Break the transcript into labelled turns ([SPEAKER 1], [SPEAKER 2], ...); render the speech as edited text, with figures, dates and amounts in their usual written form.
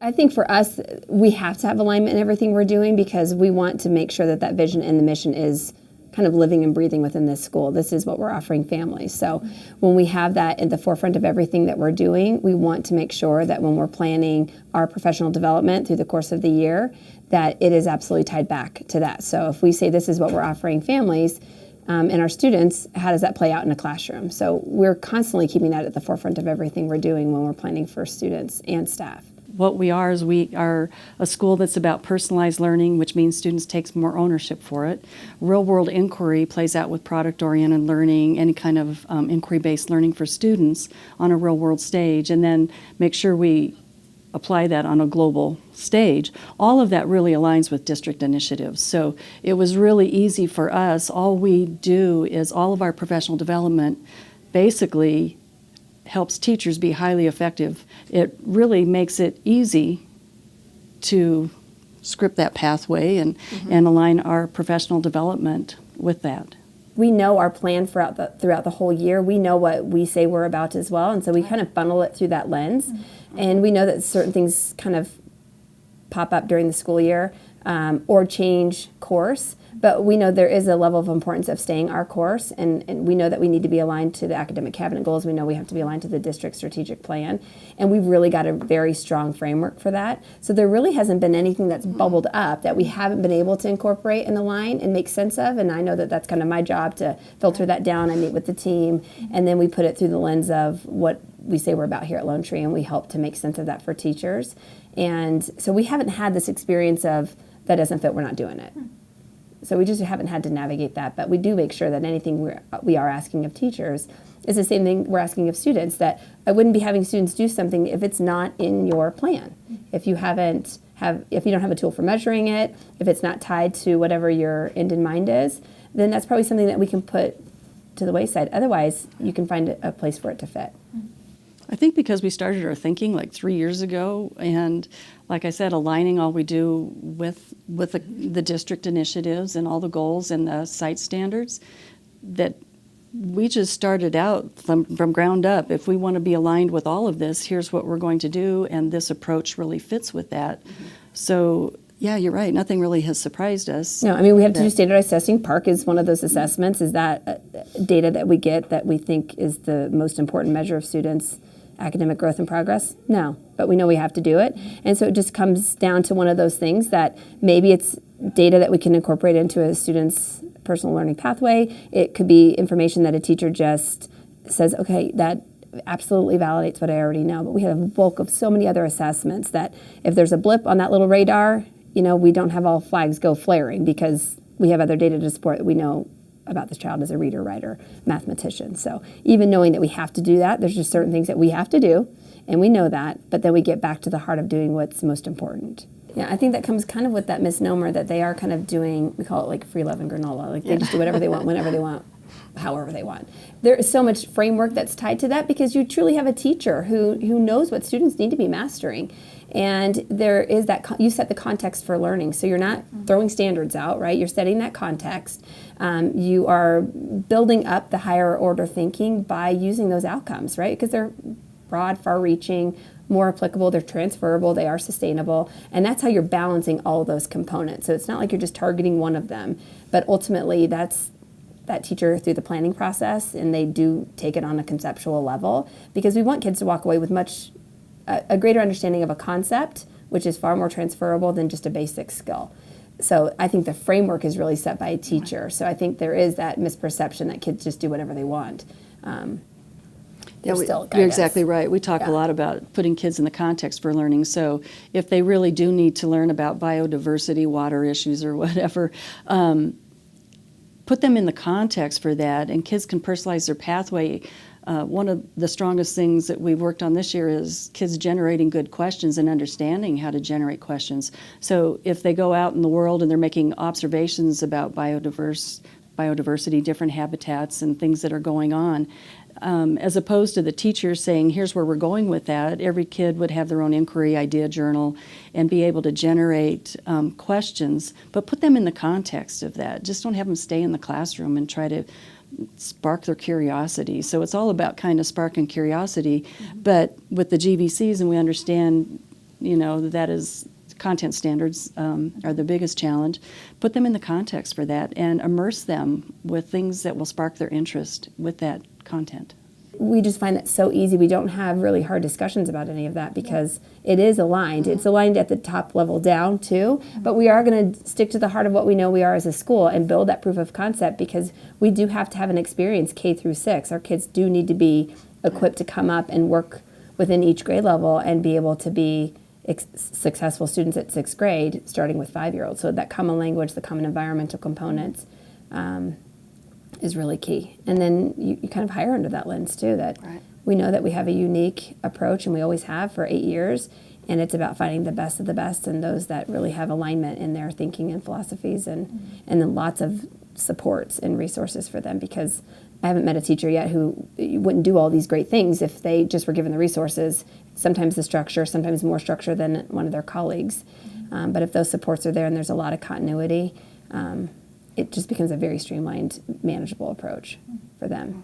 [SPEAKER 1] I think for us, we have to have alignment in everything we're doing because we want to make sure that that vision and the mission is kind of living and breathing within this school. This is what we're offering families. So when we have that at the forefront of everything that we're doing, we want to make sure that when we're planning our professional development through the course of the year, that it is absolutely tied back to that. So if we say this is what we're offering families and our students, how does that play out in a classroom? So we're constantly keeping that at the forefront of everything we're doing when we're planning for students and staff.
[SPEAKER 2] What we are is we are a school that's about personalized learning, which means students take more ownership for it. Real-world inquiry plays out with product-oriented learning, any kind of inquiry-based learning for students on a real-world stage, and then make sure we apply that on a global stage. All of that really aligns with district initiatives. So it was really easy for us. All we do is all of our professional development basically helps teachers be highly effective. It really makes it easy to script that pathway and align our professional development with that.
[SPEAKER 1] We know our plan throughout the whole year. We know what we say we're about as well, and so we kind of funnel it through that lens. And we know that certain things kind of pop up during the school year or change course. But we know there is a level of importance of staying our course, and we know that we need to be aligned to the academic cabinet goals. We know we have to be aligned to the district strategic plan, and we've really got a very strong framework for that. So there really hasn't been anything that's bubbled up that we haven't been able to incorporate and align and make sense of, and I know that that's kind of my job to filter that down. I meet with the team, and then we put it through the lens of what we say we're about here at Lone Tree, and we help to make sense of that for teachers. And so we haven't had this experience of that doesn't fit, we're not doing it. So we just haven't had to navigate that, but we do make sure that anything we are asking of teachers is the same thing we're asking of students, that I wouldn't be having students do something if it's not in your plan. If you don't have a tool for measuring it, if it's not tied to whatever your end in mind is, then that's probably something that we can put to the wayside. Otherwise, you can find a place for it to fit.
[SPEAKER 2] I think because we started our thinking like 3 years ago, and like I said, aligning all we do with the district initiatives and all the goals and the site standards, that we just started out from ground up. If we want to be aligned with all of this, here's what we're going to do, and this approach really fits with that. So yeah, you're right. Nothing really has surprised us.
[SPEAKER 1] No, I mean, we have to do standardized testing. PARCC is one of those assessments. Is that data that we get that we think is the most important measure of students' academic growth and progress? No, but we know we have to do it. And so it just comes down to one of those things that maybe it's data that we can incorporate into a student's personal learning pathway. It could be information that a teacher just says, okay, that absolutely validates what I already know. But we have a bulk of so many other assessments that if there's a blip on that little radar, we don't have all flags go flaring because we have other data to support that we know about this child as a reader, writer, mathematician. So even knowing that we have to do that, there's just certain things that we have to do, and we know that, but then we get back to the heart of doing what's most important. Yeah, I think that comes kind of with that misnomer that they are kind of doing, we call it like free love and granola, like they just do whatever they want, whenever they want, however they want. There is so much framework that's tied to that because you truly have a teacher who knows what students need to be mastering. And there is that, you set the context for learning. So you're not throwing standards out, right? You're setting that context. You are building up the higher order thinking by using those outcomes, right? Because they're broad, far-reaching, more applicable, they're transferable, they are sustainable. And that's how you're balancing all of those components. So it's not like you're just targeting one of them, but ultimately that's that teacher through the planning process, and they do take it on a conceptual level because we want kids to walk away with a greater understanding of a concept, which is far more transferable than just a basic skill. So I think the framework is really set by a teacher. So I think there is that misperception that kids just do whatever they want. You're
[SPEAKER 2] exactly right. We talk a lot about putting kids in the context for learning. So if they really do need to learn about biodiversity, water issues, or whatever, put them in the context for that, and kids can personalize their pathway. One of the strongest things that we've worked on this year is kids generating good questions and understanding how to generate questions. So if they go out in the world and they're making observations about biodiversity, different habitats and things that are going on, as opposed to the teacher saying, here's where we're going with that, every kid would have their own inquiry idea journal and be able to generate questions, but put them in the context of that. Just don't have them stay in the classroom and try to spark their curiosity. So it's all about kind of sparking curiosity, but with the GVCs, and we understand that is content standards are the biggest challenge. Put them in the context for that and immerse them with things that will spark their interest with that content.
[SPEAKER 1] We just find that so easy. We don't have really hard discussions about any of that because it is aligned. It's aligned at the top level down too, but we are going to stick to the heart of what we know we are as a school and build that proof of concept because we do have to have an experience K through 6. Our kids do need to be equipped to come up and work within each grade level and be able to be successful students at 6th grade, starting with 5-year-olds. So that common language, the common environmental components, is really key. And then you kind of hire under that lens too, that we know that we have a unique approach and we always have for 8 years, and it's about finding the best of the best and those that really have alignment in their thinking and philosophies, and then lots of supports and resources for them, because I haven't met a teacher yet who wouldn't do all these great things if they just were given the resources, sometimes the structure, sometimes more structure than one of their colleagues. But if those supports are there and there's a lot of continuity, it just becomes a very streamlined, manageable approach for them.